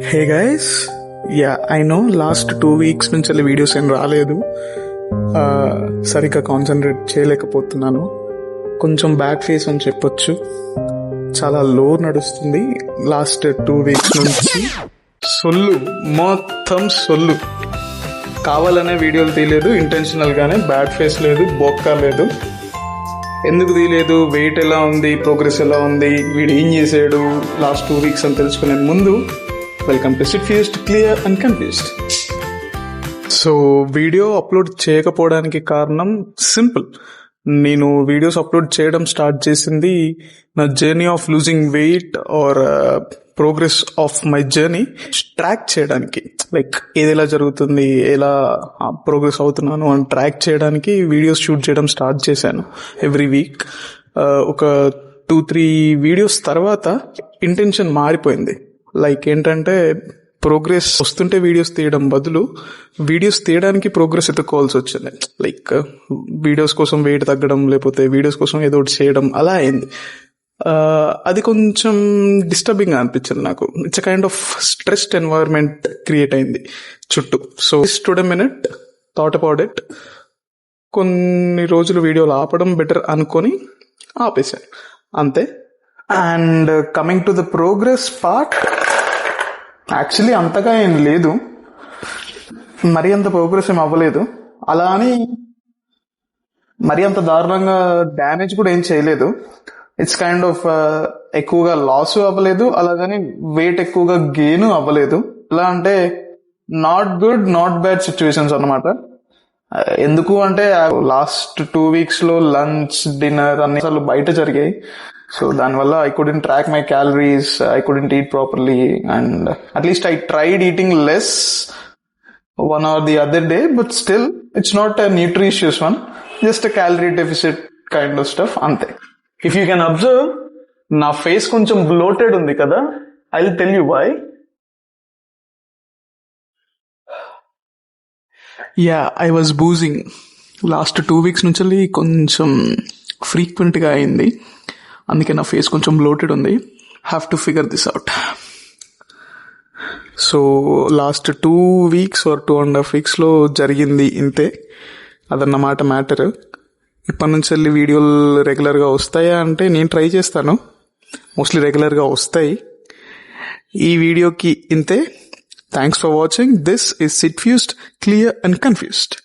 Hey guys, I know last 2 weeks నుంచి videos ఏం రాలేదు. సరిగ్గా కాన్సన్ట్రేట్ చేయలేకపోతున్నాను. కొంచెం బ్యాక్ ఫేస్ అని చెప్పొచ్చు. చాలా లో నడుస్తుంది లాస్ట్ 2 weeks నుంచి. సొల్లు, మొత్తం సొల్లు. కావాలనే వీడియోలు తీయలేదు, ఇంటెన్షనల్ గానే. బ్యాడ్ ఫేస్ లేదు, బొక్క లేదు. ఎందుకు తీయలేదు, వెయిట్ ఎలా ఉంది, ప్రోగ్రెస్ ఎలా ఉంది, వీడు ఏం చేసాడు లాస్ట్ 2 weeks అని తెలుసుకునే ముందు welcome to sit fused, clear and confused. So video upload చేయకపోవడానికి కారణం సింపుల్. నేను వీడియోస్ అప్లోడ్ చేయడం స్టార్ట్ చేసింది నా journey of losing weight or progress of my journey track చేయడానికి. లైక్ ఏది ఎలా జరుగుతుంది, ఎలా ప్రోగ్రెస్ అవుతున్నాను అని ట్రాక్ చేయడానికి వీడియోస్ షూట్ చేయడం స్టార్ట్ చేశాను ఎవ్రీ వీక్. ఒక 2-3 వీడియోస్ తర్వాత ఇంటెన్షన్ మారిపోయింది. లైక్ ఏంటంటే, ప్రోగ్రెస్ వస్తుంటే వీడియోస్ తీయడం బదులు వీడియోస్ తీయడానికి ప్రోగ్రెస్ ఎత్తుకోవాల్సి వచ్చింది. లైక్ వీడియోస్ కోసం వెయిట్ తగ్గడం, లేకపోతే వీడియోస్ కోసం ఏదో ఒకటి చేయడం, అలా అయింది. అది కొంచెం డిస్టర్బింగ్ అనిపించింది నాకు. It's kind of stressed environment create అయింది చుట్టూ. So today minute thought about it. కొన్ని రోజులు వీడియోలు ఆపడం బెటర్ అనుకొని ఆపేశాను, అంతే. And coming to the progress part, actually అంతగా ఏం లేదు, మరి అంత ప్రోగ్రెస్ ఏం అవ్వలేదు. అలా అని మరి అంత దారుణంగా డ్యామేజ్ కూడా ఏం చేయలేదు. ఇట్స్ కైండ్ ఆఫ్ ఎక్కువగా లాస్ అవ్వలేదు, అలాగని వెయిట్ ఎక్కువగా గెయిన్ అవ్వలేదు. ఎలా అంటే not good not bad situations అన్నమాట. ఎందుకు అంటే లాస్ట్ 2 weeks లో లంచ్, డిన్నర్ అన్ని సార్లు బయట జరిగాయి. సో దానివల్ల I couldn't track my calories, I couldn't eat properly, and at least I tried eating less one or the other day, but still it's not a nutritious one, just a calorie deficit kind of stuff, ante. If you can observe, నా face కొంచెం bloated ఉంది కదా, I'll tell you why. I was boozing last 2 weeks నుంచి కొంచెం frequent గా అయింది. అందుకే నా ఫేస్ కొంచెం బ్లోటెడ్ ఉంది. Have to figure this out. So last 2 weeks or 2.5 weeks లో జరిగింది ఇంతే. అదన్నమాట మ్యాటర్. ఇప్పటి నుంచి వెళ్ళి వీడియోలు రెగ్యులర్గా వస్తాయా అంటే నేను ట్రై చేస్తాను. మోస్ట్లీ రెగ్యులర్గా వస్తాయి. ఈ వీడియోకి ఇంతే. Thanks for watching. This is SIT fused, clear and confused.